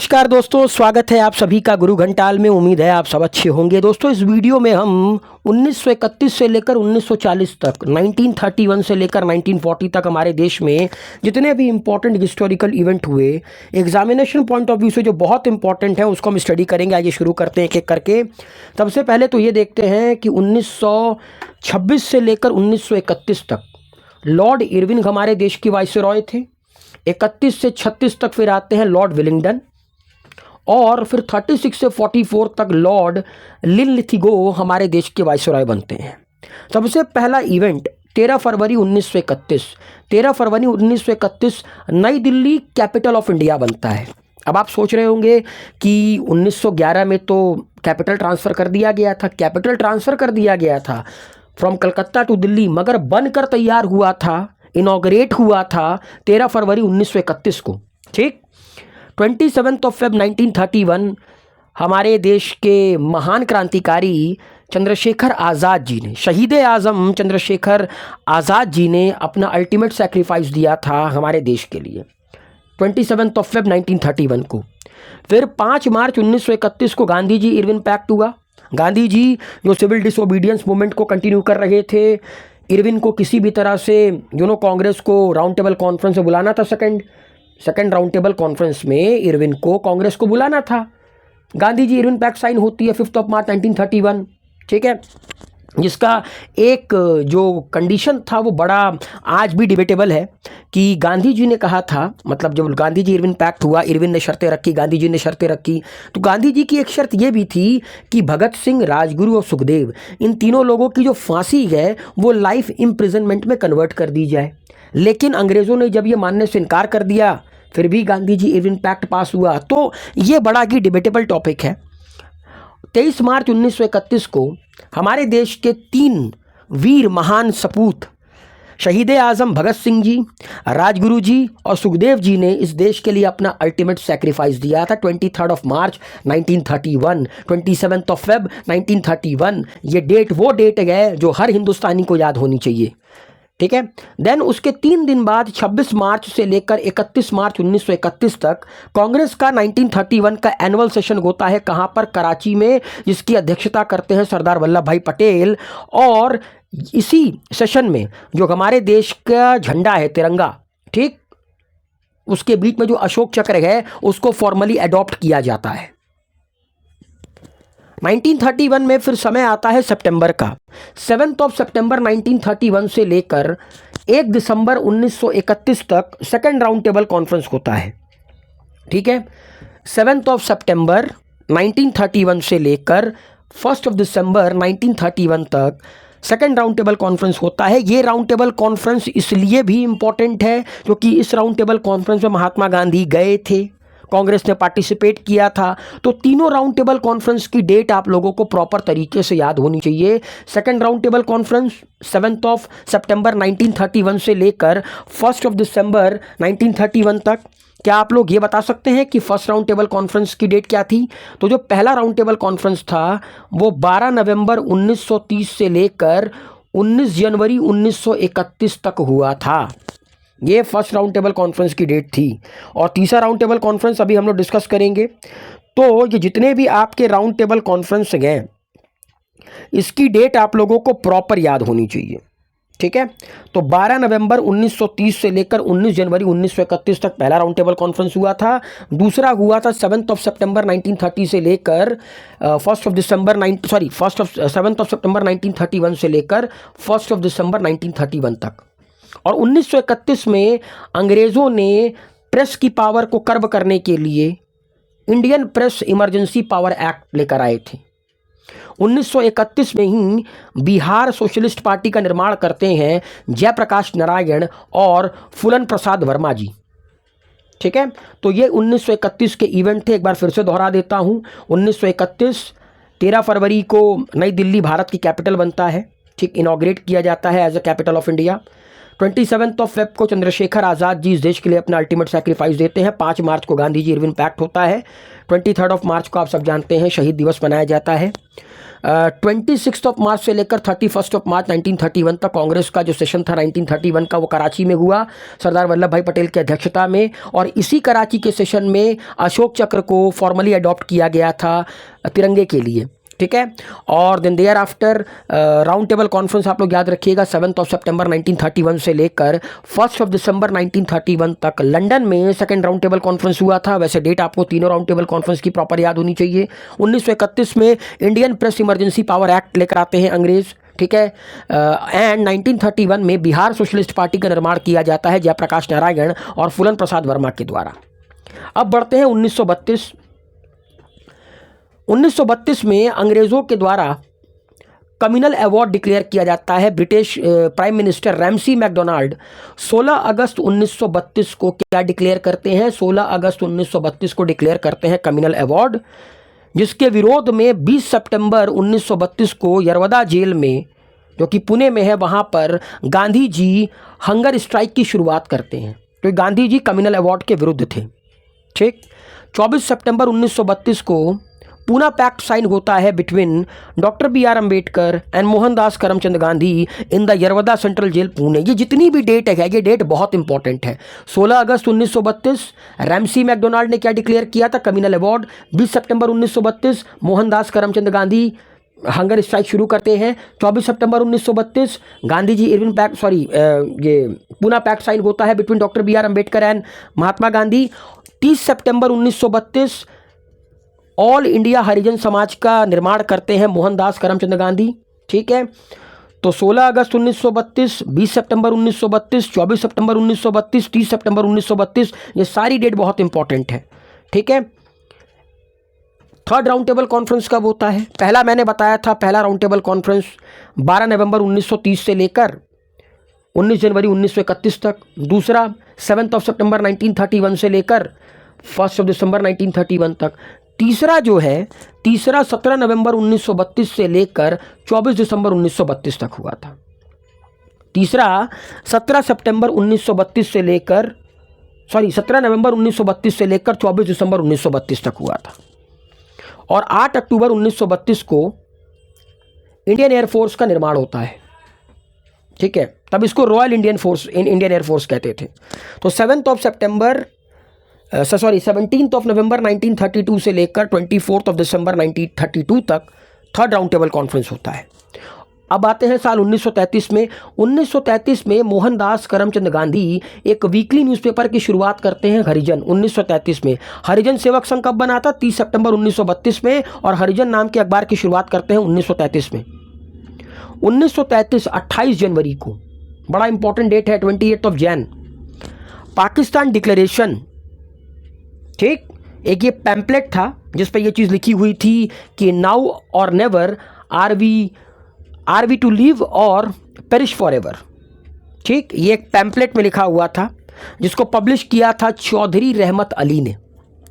नमस्कार दोस्तों, स्वागत है आप सभी का गुरु घंटाल में। उम्मीद है आप सब अच्छे होंगे। दोस्तों, इस वीडियो में हम 1931 से लेकर 1940 तक, 1931 से लेकर 1940 तक हमारे देश में जितने भी इम्पोर्टेंट हिस्टोरिकल इवेंट हुए, एग्जामिनेशन पॉइंट ऑफ व्यू से जो बहुत इंपॉर्टेंट है, उसको हम स्टडी करेंगे। आइए शुरू करते हैं एक एक करके। सबसे पहले तो ये देखते हैं कि 1926 से लेकर 1931 तक लॉर्ड इरविन हमारे देश की वाइसरॉय थे। 31 से 36 तक फिर आते हैं लॉर्ड विलिंगडन, और फिर 36 से 44 तक लॉर्ड लिनलिथिगो हमारे देश के वाइसरॉय बनते हैं। सबसे पहला इवेंट 13 फरवरी 1931। 13 फरवरी 1931 नई दिल्ली कैपिटल ऑफ इंडिया बनता है। अब आप सोच रहे होंगे कि 1911 में तो कैपिटल ट्रांसफ़र कर दिया गया था, कैपिटल ट्रांसफ़र कर दिया गया था फ्रॉम कलकत्ता टू दिल्ली, मगर बनकर तैयार हुआ था, इनॉग्रेट हुआ था 13 फरवरी 1931 को। ठीक, 27 फेब 1931 हमारे देश के महान क्रांतिकारी चंद्रशेखर आज़ाद जी ने, शहीद आज़म चंद्रशेखर आज़ाद जी ने अपना अल्टीमेट सैक्रिफाइस दिया था हमारे देश के लिए 27 फेब 1931 को। फिर 5 मार्च 1931 को गांधी जी इरविन पैक्ट हुआ। गांधी जी जो सिविल डिसोबीडियंस मूवमेंट को कंटिन्यू कर रहे थे, इरविन को किसी भी तरह से कांग्रेस को राउंड टेबल कॉन्फ्रेंस में बुलाना था। सेकंड राउंड टेबल कॉन्फ्रेंस में इरविन को कांग्रेस को बुलाना था। Gandhi ji Irwin pact sign होती है 5 मार्च 1931। ठीक है, जिसका एक जो कंडीशन था वो बड़ा आज भी डिबेटेबल है कि गांधी जी ने कहा था, मतलब जब गांधी जी इरविन पैक्ट हुआ, इरविन ने शर्तें रखी, गांधी जी ने शर्तें रखी, तो गांधी जी की एक शर्त ये भी थी कि भगत सिंह, राजगुरु और सुखदेव, इन तीनों लोगं की जो फांसी है वो लाइफ इम्प्रिजनमेंट में कन्वर्ट कर दी जाए। लेकिन अंग्रेज़ों ने जब ये मानने से इनकार कर दिया, फिर भी गांधी जी इरविन पैक्ट पास हुआ। तो ये बड़ा ही डिबेटेबल टॉपिक है। 23 मार्च 1931 को हमारे देश के 3 वीर महान सपूत शहीद आज़म भगत सिंह जी, राजगुरु जी और सुखदेव जी ने इस देश के लिए अपना अल्टीमेट सैक्रिफाइस दिया था 23 मार्च 1931, 27 फेब 1931। ये डेट वो डेट है जो हर हिंदुस्तानी को याद होनी चाहिए। ठीक है, देन उसके 3 दिन बाद 26 मार्च से लेकर 31 मार्च 1931 तक कांग्रेस का 1931 का एनुअल सेशन होता है। कहाँ पर? कराची में, जिसकी अध्यक्षता करते हैं सरदार वल्लभ भाई पटेल। और इसी सेशन में जो हमारे देश का झंडा है, तिरंगा, ठीक, उसके बीच में जो अशोक चक्र है उसको फॉर्मली अडॉप्ट किया जाता है। 1931 में फिर समय आता है सितंबर का। 7 सितंबर 1931 से लेकर 1 दिसंबर 1931 तक सेकंड राउंड टेबल कॉन्फ्रेंस होता है। ठीक है, 7 सितंबर 1931 से लेकर 1 दिसंबर 1931 तक सेकंड राउंड टेबल कॉन्फ्रेंस होता है। ये राउंड टेबल कॉन्फ्रेंस इसलिए भी इम्पॉर्टेंट है क्योंकि इस राउंड टेबल कॉन्फ्रेंस में महात्मा गांधी गए थे, कांग्रेस ने पार्टिसिपेट किया था। तो तीनों राउंड टेबल कॉन्फ्रेंस की डेट आप लोगों को प्रॉपर तरीके से याद होनी चाहिए। सेकंड राउंड टेबल कॉन्फ्रेंस 7 सितंबर 1931 से लेकर 1 दिसंबर 1931 तक। क्या आप लोग ये बता सकते हैं कि फर्स्ट राउंड टेबल कॉन्फ्रेंस की डेट क्या थी? तो जो पहला राउंड टेबल कॉन्फ्रेंस था वो 12 नवंबर 1930 से लेकर 19 जनवरी 1931 तक हुआ था। ये फर्स्ट राउंड टेबल कॉन्फ्रेंस की डेट थी। और तीसरा राउंड टेबल कॉन्फ्रेंस अभी हम लोग डिस्कस करेंगे। तो ये जितने भी आपके राउंड टेबल कॉन्फ्रेंस हैं, इसकी डेट आप लोगों को प्रॉपर याद होनी चाहिए। ठीक है, तो 12 नवंबर 1930 से लेकर 19 जनवरी 1931 तक पहला राउंड टेबल कॉन्फ्रेंस हुआ था। दूसरा हुआ था 7 सितंबर 1930 से लेकर 7 सितंबर 1931 से लेकर 1 दिसंबर 1931 तक। और 1931 में अंग्रेज़ों ने प्रेस की पावर को कर्ब करने के लिए Indian press emergency power act लेकर आए थे। 1931 में ही बिहार सोशलिस्ट पार्टी का निर्माण करते हैं जयप्रकाश नारायण और फूलन प्रसाद वर्मा जी। ठीक है, तो ये 1931 के इवेंट थे। एक बार फिर से दोहरा देता हूँ। 1931 13 फरवरी को नई दिल्ली भारत की कैपिटल बनता है। ठीक, इनॉग्रेट किया जाता है as a capital of India. 27 Feb को चंद्रशेखर आज़ाद जी इस देश के लिए अपना अल्टीमेट सेक्रीफाइस देते हैं। 5 मार्च को गांधी जी इरविन पैक्ट होता है। 23 मार्च को आप सब जानते हैं शहीद दिवस मनाया जाता है। 26 मार्च से लेकर 31 मार्च 1931 तक कांग्रेस का जो सेशन था 1931 का, वो कराची में हुआ सरदार वल्लभ भाई पटेल की अध्यक्षता में। और इसी कराची के सेशन में अशोक चक्र को फॉर्मली अडॉप्ट किया गया था तिरंगे के लिए, ठीक है। और then thereafter round table conference आप लोग याद रखिएगा 7 सितंबर 1931 से लेकर 1 दिसंबर 1931 तक लंदन में सेकंड राउंड टेबल कॉन्फ्रेंस हुआ था। वैसे डेट आपको तीनों राउंड टेबल कॉन्फ्रेंस की प्रॉपर याद होनी चाहिए। 1931 में Indian press emergency power act लेकर आते हैं अंग्रेज, ठीक है। एंड 1931 में बिहार सोशलिस्ट पार्टी का निर्माण किया जाता है जयप्रकाश नारायण और फूलन प्रसाद वर्मा के द्वारा। अब बढ़ते हैं 1932 में अंग्रेज़ों के द्वारा कम्युनल अवार्ड डिक्लेयर किया जाता है। British prime minister Ramsay MacDonald 16 अगस्त 1932 को क्या डिक्लेयर करते हैं? 16 अगस्त 1932 को डिक्लेयर करते हैं कम्युनल अवार्ड, जिसके विरोध में 20 सितंबर 1932 को यरवदा जेल में, जो कि पुणे में है, वहाँ पर गांधी जी हंगर स्ट्राइक की शुरुआत करते हैं। तो गांधी जी कम्युनल अवार्ड के विरुद्ध थे, ठीक। 24 सितंबर 1932 को पूना पैक्ट साइन होता है between doctor B R. Ambedkar and Mohandas Karamchand Gandhi in the Yerwada central jail Pune. ये जितनी भी डेट है ये डेट बहुत इंपॉर्टेंट है। 16 अगस्त 1932 रैमसी मैकडोनाल्ड ने क्या डिक्लेयर किया था? Communal award. 20 सितंबर 1932 मोहनदास करमचंद गांधी हंगर स्ट्राइक शुरू करते हैं। 24 सितंबर 1932 गांधी जी इरविन पैक्ट ये पूना पैक्ट साइन होता है between doctor B R. Ambedkar and Mahatma Gandhi. 30 सितंबर 1932 ऑल इंडिया हरिजन समाज का निर्माण करते हैं मोहनदास करमचंद गांधी, ठीक है। तो 16 अगस्त 1932, 20 सितंबर 1932, 24 सितंबर 1932, 30 सितंबर 1932, ये सारी डेट बहुत इंपॉर्टेंट है, ठीक है। थर्ड राउंड टेबल कॉन्फ्रेंस कब होता है? पहला मैंने बताया था, पहला राउंड टेबल कॉन्फ्रेंस 12 नवंबर 1930 से लेकर 19 जनवरी 1931 तक। दूसरा 7 सितंबर 1931 से लेकर 1 दिसंबर 1931 तक। तीसरा जो है, तीसरा 17 नवंबर 1932 से लेकर 24 दिसंबर 1932 तक हुआ था। तीसरा 17 सितंबर 1932 से लेकर 17 नवंबर 1932 से लेकर 24 दिसंबर 1932 तक हुआ था। और 8 अक्टूबर 1932 को इंडियन एयरफोर्स का निर्माण होता है, ठीक है। तब इसको रॉयल इंडियन एयरफोर्स कहते थे। तो 17 नवंबर 1932 से लेकर 24 दिसंबर 1932 तक थर्ड राउंड टेबल कॉन्फ्रेंस होता है। अब आते हैं साल 1933 में। 1933 में मोहनदास करमचंद गांधी एक वीकली न्यूज़पेपर की शुरुआत करते हैं, हरिजन। 1933 में हरिजन सेवक संघ कब बना था? 30 सितंबर 1932 में। और हरिजन नाम के अखबार की शुरुआत करते हैं 1933 में। 1933 28 जनवरी को, बड़ा इंपॉर्टेंट डेट है, 28 जैन, पाकिस्तान डिक्लेरेशन, ठीक। एक ये पैम्पलेट था जिस पर ये चीज़ लिखी हुई थी कि now or never are we to live or perish forever, ठीक। ये एक पैम्पलेट में लिखा हुआ था जिसको पब्लिश किया था चौधरी रहमत अली ने,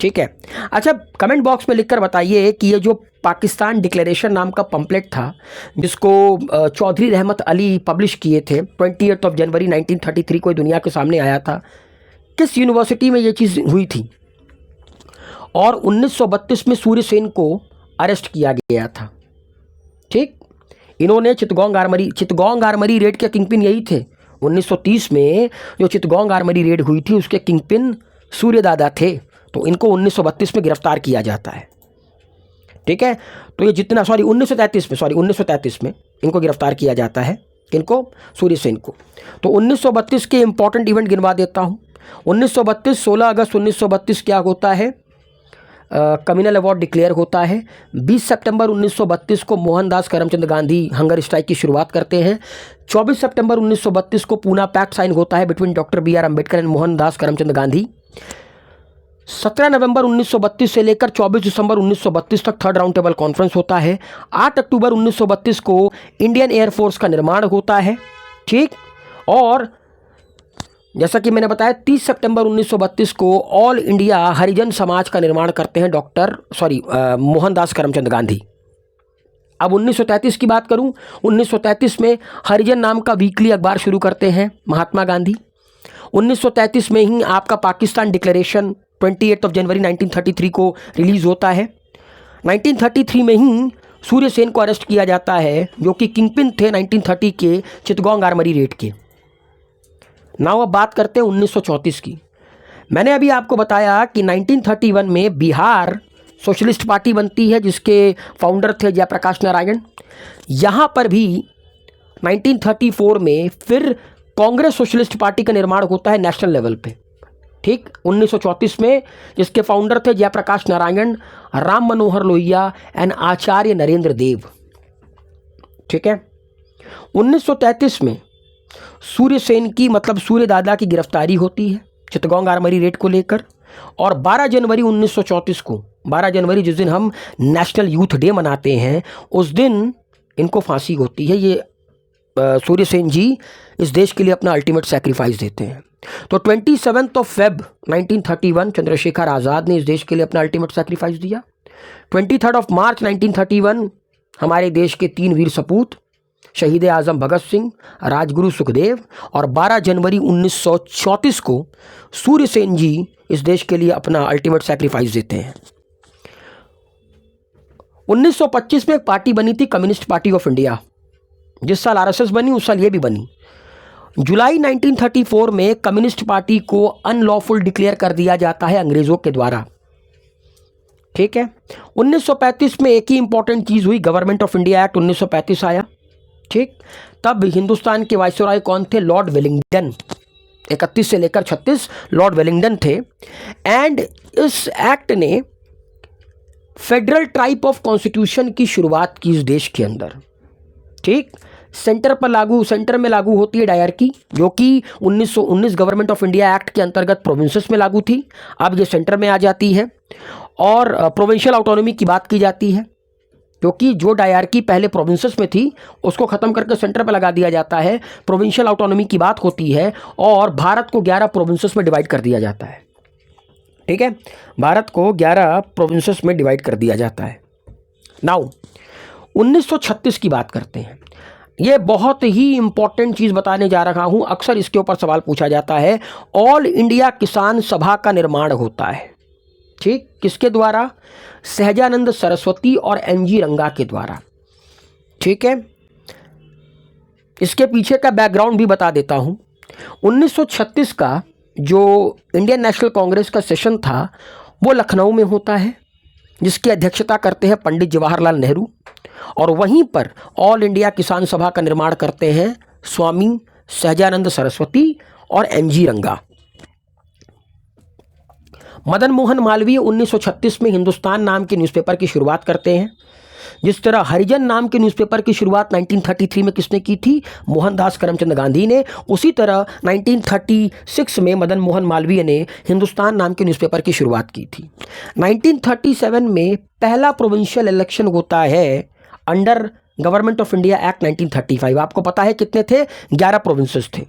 ठीक है। अच्छा, कमेंट बॉक्स में लिखकर बताइए कि ये जो पाकिस्तान डिक्लेरेशन नाम का पैम्पलेट था जिसको चौधरी रहमत अली पब्लिश किए थे 28 जनवरी 1933 को दुनिया के सामने आया था, किस यूनिवर्सिटी में ये चीज़ हुई थी? और 1932 में सूर्य सेन को अरेस्ट किया गया था, ठीक। इन्होंने चितगोंग आर्मरी रेड के किंगपिन यही थे। 1930 में जो चितगोंग आर्मरी रेड हुई थी उसके किंगपिन सूर्य दादा थे। तो इनको 1932 में गिरफ्तार किया जाता है, ठीक है। तो ये जितना 1933 में इनको गिरफ्तार किया जाता है, किनको? सूर्य सेन को। तो 1932 के इंपॉर्टेंट इवेंट गिनवा देता हूँ। 1932 16 अगस्त 1932 क्या होता है? कम्युनल अवार्ड डिक्लेयर होता है। 20 सितंबर 1932 को मोहनदास करमचंद गांधी हंगर स्ट्राइक की शुरुआत करते हैं। 24 सितंबर 1932 को पूना पैक्ट साइन होता है between doctor B R. Ambedkar and Mohandas Karamchand Gandhi. 17 नवंबर 1932 से लेकर 24 दिसंबर 1932 तक थर्ड राउंड टेबल कॉन्फ्रेंस होता है। 8 अक्टूबर 1932 को इंडियन एयरफोर्स का निर्माण होता है, ठीक। और जैसा कि मैंने बताया 30 सितंबर 1932 को ऑल इंडिया हरिजन समाज का निर्माण करते हैं मोहनदास करमचंद गांधी। अब 1933 की बात करूं, 1933 में हरिजन नाम का वीकली अखबार शुरू करते हैं महात्मा गांधी। 1933 में ही आपका पाकिस्तान डिक्लेरेशन 28 जनवरी 1933 को रिलीज होता है। 1933 में ही सूर्य सेन को अरेस्ट किया जाता है, जो कि किंगपिन थे 1930 के चितगोंग आर्मरी रेड के। नाउ अब बात करते हैं 1934 की। मैंने अभी आपको बताया कि 1931 में बिहार सोशलिस्ट पार्टी बनती है, जिसके फाउंडर थे जयप्रकाश नारायण। यहाँ पर भी 1934 में फिर कांग्रेस सोशलिस्ट पार्टी का निर्माण होता है नेशनल लेवल पे, ठीक। 1934 में जिसके फाउंडर थे जयप्रकाश नारायण, राम मनोहर लोहिया एंड आचार्य नरेंद्र देव, ठीक है। 1933 में सूर्य सेन की मतलब सूर्य दादा की गिरफ्तारी होती है चितगोंग आर्मरी रेड को लेकर, और 12 जनवरी 1934 को, 12 जनवरी जिस दिन हम नेशनल यूथ डे मनाते हैं, उस दिन इनको फांसी होती है। ये सूर्य सेन जी इस देश के लिए अपना अल्टीमेट सैक्रिफाइस देते हैं। तो 27 फेब 1931 चंद्रशेखर आज़ाद ने इस देश के लिए अपना अल्टीमेट सैक्रिफाइस दिया। 23 मार्च 1931 हमारे देश के 3 वीर सपूत शहीद आज़म भगत सिंह, राजगुरु सुखदेव, और 12 जनवरी 1934 को सूर्य सेन जी इस देश के लिए अपना अल्टीमेट सैक्रिफाइस देते हैं। 1925 में एक पार्टी बनी थी कम्युनिस्ट पार्टी ऑफ इंडिया। जिस साल आरएसएस बनी उस साल ये भी बनी। जुलाई 1934 में कम्युनिस्ट पार्टी को अनलॉफुल डिक्लेयर कर दिया जाता है अंग्रेजों के द्वारा, ठीक है। 1935 में एक ही इंपॉर्टेंट चीज़ हुई, गवर्नमेंट ऑफ इंडिया एक्ट 1935 आया, ठीक। तब हिंदुस्तान के वाइसरॉय कौन थे? Lord Wellington. 31 से लेकर 36 लॉर्ड वेलिंगटन थे। एंड इस एक्ट ने फेडरल टाइप ऑफ कॉन्स्टिट्यूशन की शुरुआत की इस देश के अंदर, ठीक। सेंटर में लागू होती है डायरकी, जो कि 1919 गवर्नमेंट ऑफ इंडिया एक्ट के अंतर्गत प्रोविंसेस में लागू थी। अब ये सेंटर में आ जाती है और प्रोविंशियल ऑटोनॉमी की बात की जाती है, क्योंकि जो डायरकी पहले प्रोविंसेस में थी उसको ख़त्म करके सेंटर पर लगा दिया जाता है। प्रोविंशियल ऑटोनॉमी की बात होती है और भारत को 11 प्रोविंसेस में डिवाइड कर दिया जाता है, ठीक है। भारत को 11 प्रोविंसेस में डिवाइड कर दिया जाता है। नाउ 1936 की बात करते हैं। ये बहुत ही इंपॉर्टेंट चीज़ बताने जा रहा हूँ, अक्सर इसके ऊपर सवाल पूछा जाता है। ऑल इंडिया किसान सभा का निर्माण होता है, ठीक। किसके द्वारा? सहजानंद सरस्वती और एनजी रंगा के द्वारा, ठीक है। इसके पीछे का बैकग्राउंड भी बता देता हूँ। 1936 का जो इंडियन नेशनल कांग्रेस का सेशन था वो लखनऊ में होता है, जिसकी अध्यक्षता करते हैं पंडित जवाहरलाल नेहरू, और वहीं पर ऑल इंडिया किसान सभा का निर्माण करते हैं स्वामी सहजानंद सरस्वती और एनजी रंगा। मदन मोहन मालवीय 1936 में हिंदुस्तान नाम के न्यूज़पेपर की शुरुआत करते हैं। जिस तरह हरिजन नाम के न्यूज़पेपर की शुरुआत 1933 में किसने की थी? मोहनदास करमचंद गांधी ने। उसी तरह 1936 में मदन मोहन मालवीय ने हिंदुस्तान नाम के न्यूज़पेपर की शुरुआत की थी। 1937 में पहला प्रोविंशियल इलेक्शन होता है under government of India act 1935। आपको पता है कितने थे? 11 प्रोविंसेस थे।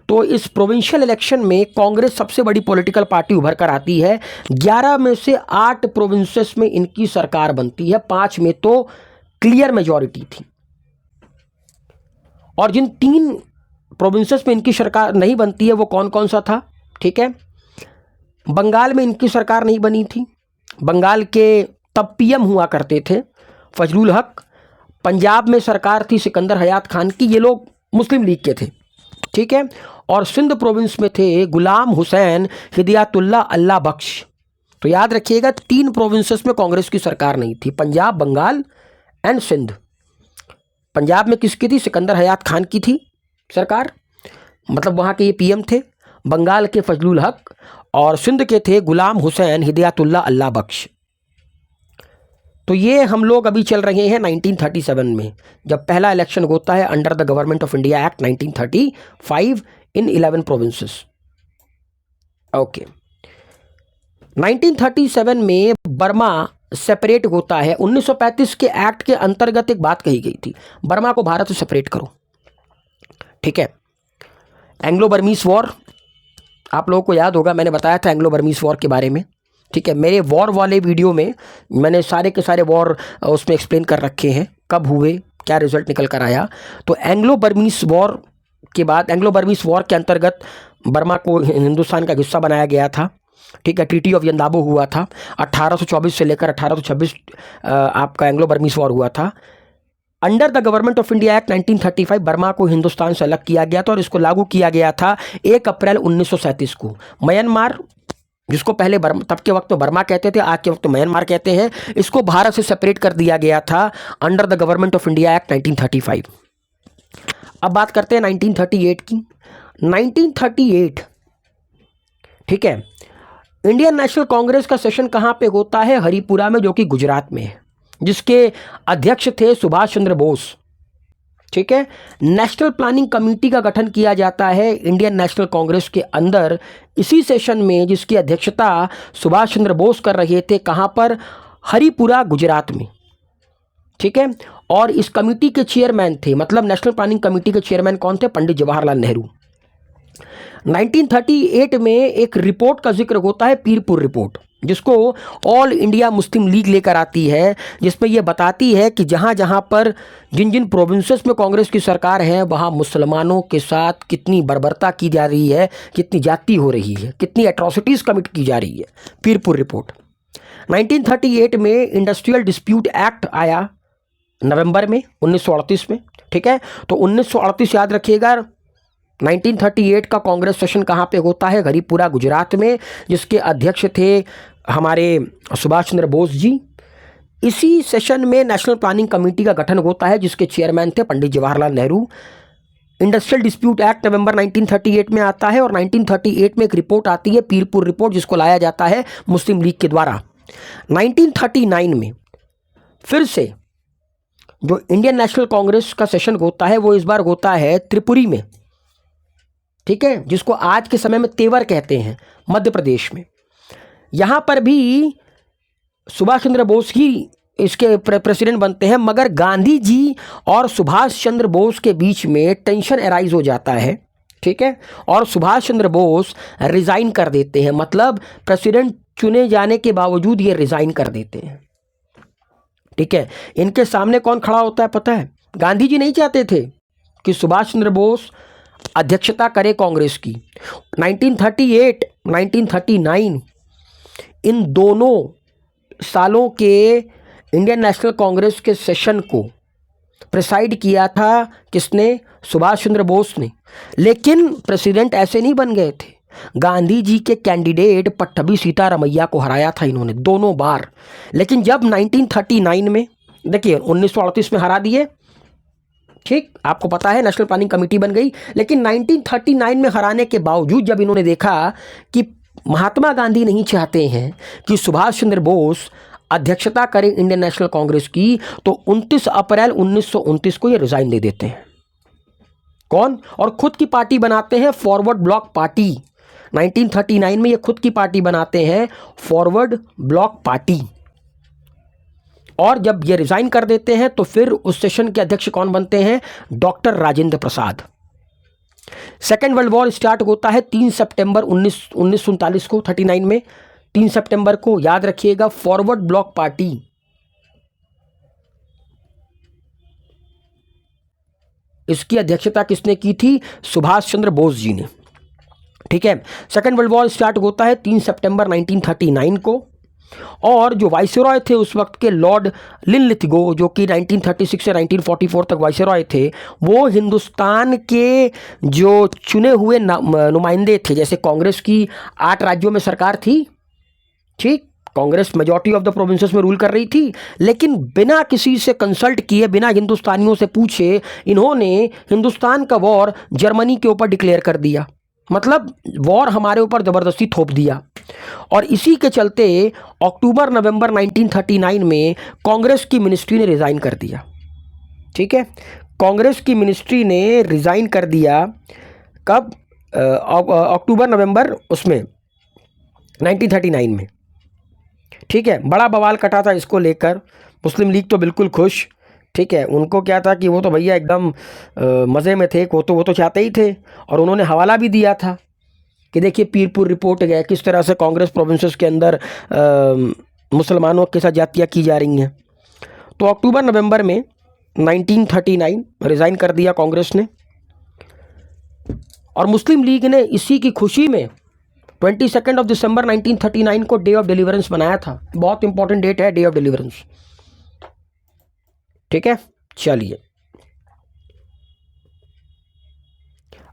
तो इस प्रोविंशियल इलेक्शन में कांग्रेस सबसे बड़ी पॉलिटिकल पार्टी उभर कर आती है। 11 में से 8 प्रोविंसेस में इनकी सरकार बनती है, 5 में तो क्लियर मेजॉरिटी थी। और जिन 3 प्रोविंसेस में इनकी सरकार नहीं बनती है वो कौन कौन सा था? ठीक है, बंगाल में इनकी सरकार नहीं बनी थी। बंगाल के तब पीएम हुआ करते थे फजलुल हक। पंजाब में सरकार थी सिकंदर हयात खान की, ये लोग मुस्लिम लीग के थे, ठीक है। और सिंध प्रोविंस में थे गुलाम हुसैन हिदायतुल्लाह अल्लाह बख्श। तो याद रखिएगा 3 प्रोविंसेस में कांग्रेस की सरकार नहीं थी, पंजाब, बंगाल एंड सिंध। पंजाब में किसकी थी? सिकंदर हयात खान की थी सरकार, मतलब वहाँ के ये पीएम थे। बंगाल के फजलुल हक और सिंध के थे गुलाम हुसैन हिदायतुल्लाह अल्लाह बख्श। तो ये हम लोग अभी चल रहे हैं 1937 में, जब पहला इलेक्शन होता है under the government of India act 1935 in 11 provinces. Okay, 1937 में बर्मा सेपरेट होता है। 1935 के एक्ट के अंतर्गत एक बात कही गई थी, बर्मा को भारत से सेपरेट करो, ठीक है। एंग्लो बर्मीज वॉर, आप लोगों को याद होगा मैंने बताया था एंग्लो बर्मीज वॉर के बारे में, ठीक है, मेरे वॉर वाले वीडियो में मैंने सारे के सारे वॉर उसमें एक्सप्लेन कर रखे हैं, कब हुए, क्या रिजल्ट निकल कर आया। तो एंग्लो बर्मीज वॉर के बाद, एंग्लो बर्मीज वॉर के अंतर्गत बर्मा को हिंदुस्तान का हिस्सा बनाया गया था। ठीक है, ट्रीटी ऑफ यंदाबो हुआ था 1824 से लेकर 1826 आपका एंग्लो बर्मीज वॉर हुआ था। Under the government of India act 1935 Burma को हिंदुस्तान से अलग किया गया था और इसको लागू किया गया था 1 अप्रैल 1937 को। म्यांमार, जिसको पहले तब के वक्त तो बर्मा कहते थे, आज के वक्त तो म्यांमार कहते हैं, इसको भारत से सेपरेट कर दिया गया था under the government of India act 1935। अब बात करते हैं 1938 की। 1938, ठीक है, इंडियन नेशनल कांग्रेस का सेशन कहाँ पे होता है? हरिपुरा में, जो कि गुजरात में है, जिसके अध्यक्ष थे सुभाष चंद्र बोस। ठीक है, नेशनल प्लानिंग कमेटी का गठन किया जाता है इंडियन नेशनल कांग्रेस के अंदर इसी सेशन में, जिसकी अध्यक्षता सुभाष चंद्र बोस कर रहे थे। कहाँ पर? हरिपुरा, गुजरात में। ठीक है, और इस कमेटी के चेयरमैन थे, मतलब नेशनल प्लानिंग कमेटी के चेयरमैन कौन थे? पंडित जवाहरलाल नेहरू। 1938 में एक रिपोर्ट का जिक्र होता है, पीरपुर रिपोर्ट, जिसको ऑल इंडिया मुस्लिम लीग लेकर आती है, जिसमें यह बताती है कि जहाँ जहाँ पर जिन जिन प्रोविंसेस में कांग्रेस की सरकार है, वहाँ मुसलमानों के साथ कितनी बर्बरता की जा रही है, कितनी जाति हो रही है, कितनी एट्रॉसिटीज़ कमिट की जा रही है। पीरपुर रिपोर्ट। 1938 में इंडस्ट्रियल डिस्प्यूट एक्ट आया नवंबर में 1938 में। ठीक है, तो 1938 याद रखिएगा। 1938 का कांग्रेस सेशन कहाँ पे होता है? हरिपुरा, गुजरात में, जिसके अध्यक्ष थे हमारे सुभाष चंद्र बोस जी। इसी सेशन में नेशनल प्लानिंग कमेटी का गठन होता है, जिसके चेयरमैन थे Pandit Jawaharlal Nehru. Industrial dispute act नवंबर 1938 में आता है और 1938 में एक रिपोर्ट आती है, पीरपुर रिपोर्ट, जिसको लाया जाता है मुस्लिम लीग के द्वारा। 1939 में फिर से जो इंडियन नेशनल कांग्रेस का सेशन होता है, वो इस बार होता है त्रिपुरी में। ठीक है, जिसको आज के समय में तेवर कहते हैं, मध्य प्रदेश में। यहाँ पर भी सुभाष चंद्र बोस ही इसके प्रेसिडेंट बनते हैं, मगर गांधी जी और सुभाष चंद्र बोस के बीच में टेंशन अराइज हो जाता है। ठीक है, और सुभाष चंद्र बोस रिज़ाइन कर देते हैं, मतलब प्रेसिडेंट चुने जाने के बावजूद ये रिज़ाइन कर देते हैं। ठीक है, इनके सामने कौन खड़ा होता है पता है? गांधी जी नहीं चाहते थे कि सुभाष चंद्र बोस अध्यक्षता करे कांग्रेस की। 1938, 1939 इन दोनों सालों के इंडियन नेशनल कांग्रेस के सेशन को प्रेसाइड किया था किसने? सुभाष चंद्र बोस ने। लेकिन प्रेसिडेंट ऐसे नहीं बन गए थे। गांधी जी के कैंडिडेट पट्टभी सीतारमैया को हराया था इन्होंने दोनों बार। लेकिन जब 1939 में, देखिए 1938 में हरा दिए, ठीक, आपको पता है नेशनल प्लानिंग कमेटी बन गई। लेकिन 1939 में हराने के बावजूद जब इन्होंने देखा कि महात्मा गांधी नहीं चाहते हैं कि सुभाष चंद्र बोस अध्यक्षता करें इंडियन नेशनल कांग्रेस की, तो 29 अप्रैल 1929 को ये रिजाइन दे देते हैं। कौन? और खुद की पार्टी बनाते हैं, फॉरवर्ड ब्लॉक पार्टी। 1939 में ये खुद की पार्टी बनाते हैं, फॉरवर्ड ब्लॉक पार्टी। और जब ये रिजाइन कर देते हैं तो फिर उस सेशन के अध्यक्ष कौन बनते हैं? Doctor Rajendra Prasad. Second world war start होता है 3 सितंबर 1939 को, 39 में 3 सितंबर को, याद रखिएगा। फॉरवर्ड ब्लॉक पार्टी इसकी अध्यक्षता किसने की थी? सुभाष चंद्र बोस जी ने। ठीक है, सेकेंड वर्ल्ड वॉर स्टार्ट होता है 3 सितंबर 1939 को। और जो वाइसरॉय थे उस वक्त के, लॉर्ड लिनलिथगो, जो कि 1936 से 1944 तक वाइसरॉय थे, वो हिंदुस्तान के जो चुने हुए नुमाइंदे थे। जैसे कांग्रेस की 8 राज्यों में सरकार थी, ठीक, Congress majority of the provinces में रूल कर रही थी, लेकिन बिना किसी से कंसल्ट किए, बिना हिंदुस्तानियों से पूछे, इन्होंने हिंदुस्तान का वॉर जर्मनी के ऊपर डिक्लेयर कर दिया। मतलब वॉर हमारे ऊपर ज़बरदस्ती थोप दिया। और इसी के चलते अक्टूबर नवंबर 1939 में कांग्रेस की मिनिस्ट्री ने रिज़ाइन कर दिया। ठीक है, कांग्रेस की मिनिस्ट्री ने रिज़ाइन कर दिया कब? अक्टूबर नवंबर उसमें 1939 में। ठीक है, बड़ा बवाल कटा था इसको लेकर। मुस्लिम लीग तो बिल्कुल खुश। ठीक है, उनको क्या था कि वो तो भैया एकदम मज़े में थे, वो तो चाहते ही थे, और उन्होंने हवाला भी दिया था। कि देखिए पीरपुर रिपोर्ट है किस तरह से कांग्रेस प्रोविंसेस के अंदर मुसलमानों के साथ जातियाँ की जा रही हैं। तो अक्टूबर नवंबर में 1939 रिज़ाइन कर दिया कांग्रेस ने, और मुस्लिम लीग ने इसी की खुशी में 22 दिसंबर 1939 को डे ऑफ डिलीवरेंस बनाया था। बहुत इंपॉर्टेंट डेट है डे ऑफ डिलीवरेंस। ठीक है, चलिए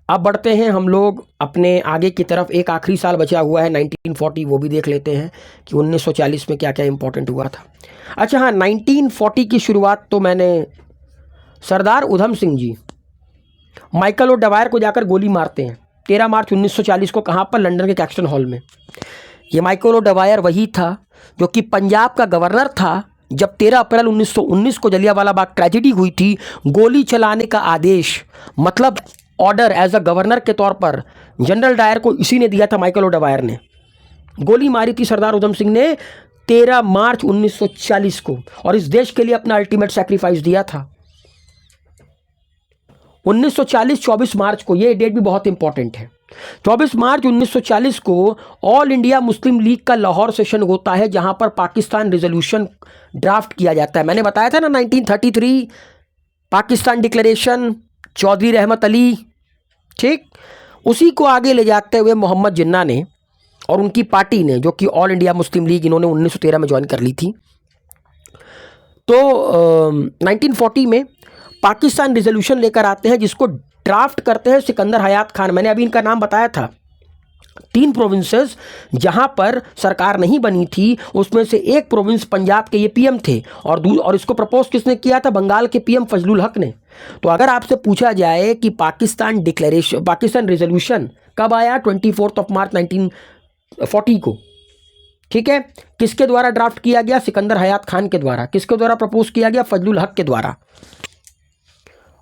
अब बढ़ते हैं हम लोग अपने आगे की तरफ। एक आखिरी साल बचा हुआ है 1940, वो भी देख लेते हैं कि 1940 में क्या क्या इंपॉर्टेंट हुआ था। अच्छा हाँ, 1940 की शुरुआत तो मैंने सरदार उधम सिंह जी माइकल और डवायर को जाकर गोली मारते हैं 13 मार्च 1940 को। कहाँ पर? लंदन के कैक्सटन हॉल में। ये माइकल और डवायर वही था जो कि पंजाब का गवर्नर था जब 13 अप्रैल 1919 को जलियांवाला बाग ट्रेजेडी हुई थी। गोली चलाने का आदेश, मतलब ऑर्डर एज अ गवर्नर के तौर पर जनरल डायर को इसी ने दिया था, माइकल और डवायर ने। गोली मारी थी सरदार उधम सिंह ने 13 मार्च 1940 को, और इस देश के लिए अपना अल्टीमेट सैक्रिफाइस दिया था। 1940 24 मार्च को, ये डेट भी बहुत इंपॉर्टेंट है। 24 मार्च 1940 को ऑल इंडिया मुस्लिम लीग का लाहौर सेशन होता है, जहां पर पाकिस्तान रिजोल्यूशन ड्राफ्ट किया जाता है। मैंने बताया था ना 1933 पाकिस्तान डिक्लेरेशन, चौधरी रहमत अली, ठीक, उसी को आगे ले जाते हुए मोहम्मद जिन्ना ने और उनकी पार्टी ने, जो कि ऑल इंडिया मुस्लिम लीग, इन्होंने 1913 में ज्वाइन कर ली थी। तो 1940 में पाकिस्तान रिजोल्यूशन लेकर आते हैं, जिसको ड्राफ्ट करते हैं सिकंदर हयात खान। मैंने अभी इनका नाम बताया था। 3 प्रोविंसेस जहां पर सरकार नहीं बनी थी, उसमें से एक प्रोविंस पंजाब के ये पीएम थे, और इसको प्रपोज किसने किया था? बंगाल के पीएम फजलुल हक ने। तो अगर आपसे पूछा जाए कि पाकिस्तान रिजोल्यूशन कब आया? 24 मार्च 1940 को। ठीक है, किसके द्वारा ड्राफ्ट किया गया? सिकंदर हयात खान के द्वारा। किसके द्वारा प्रपोज किया गया? फजलुल हक के द्वारा।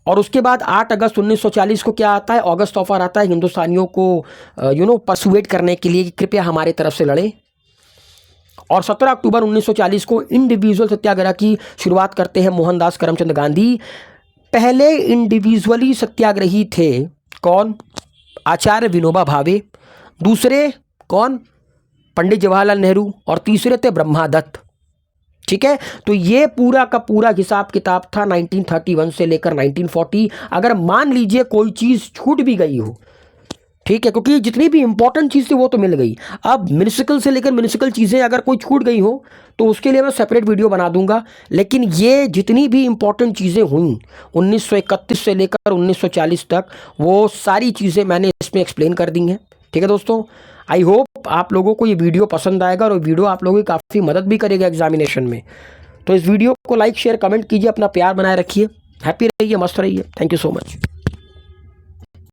और उसके बाद 8 अगस्त 1940 को क्या आता है? ऑगस्ट ऑफर आता है हिंदुस्तानियों को परसुएट करने के लिए कि कृपया हमारे तरफ से लड़े। और 17 अक्टूबर 1940 को इंडिविजुअल सत्याग्रह की शुरुआत करते हैं मोहनदास करमचंद गांधी। पहले इंडिविजुअली सत्याग्रही थे कौन? आचार्य विनोबा भावे। दूसरे कौन? पंडित जवाहरलाल नेहरू। और तीसरे थे ब्रह्मादत्त। ठीक है, तो ये पूरा का पूरा हिसाब किताब था 1931 से लेकर 1940। अगर मान लीजिए कोई चीज़ छूट भी गई हो, ठीक है, क्योंकि जितनी भी इंपॉर्टेंट चीज़ थी वो तो मिल गई। अब म्युनिसिपल से लेकर म्युनिसिपल चीज़ें अगर कोई छूट गई हो तो उसके लिए मैं सेपरेट वीडियो बना दूंगा। लेकिन ये जितनी भी इंपॉर्टेंट चीज़ें हुई 1931 से लेकर 1940 तक, वो सारी चीज़ें मैंने इसमें एक्सप्लेन कर दी हैं। ठीक है दोस्तों, आई होप आप लोगों को ये वीडियो पसंद आएगा और वीडियो आप लोगों की काफ़ी मदद भी करेगा एग्जामिनेशन में। तो इस वीडियो को लाइक शेयर कमेंट कीजिए, अपना प्यार बनाए रखिए, हैप्पी रहिए, मस्त रहिए। Thank you so much.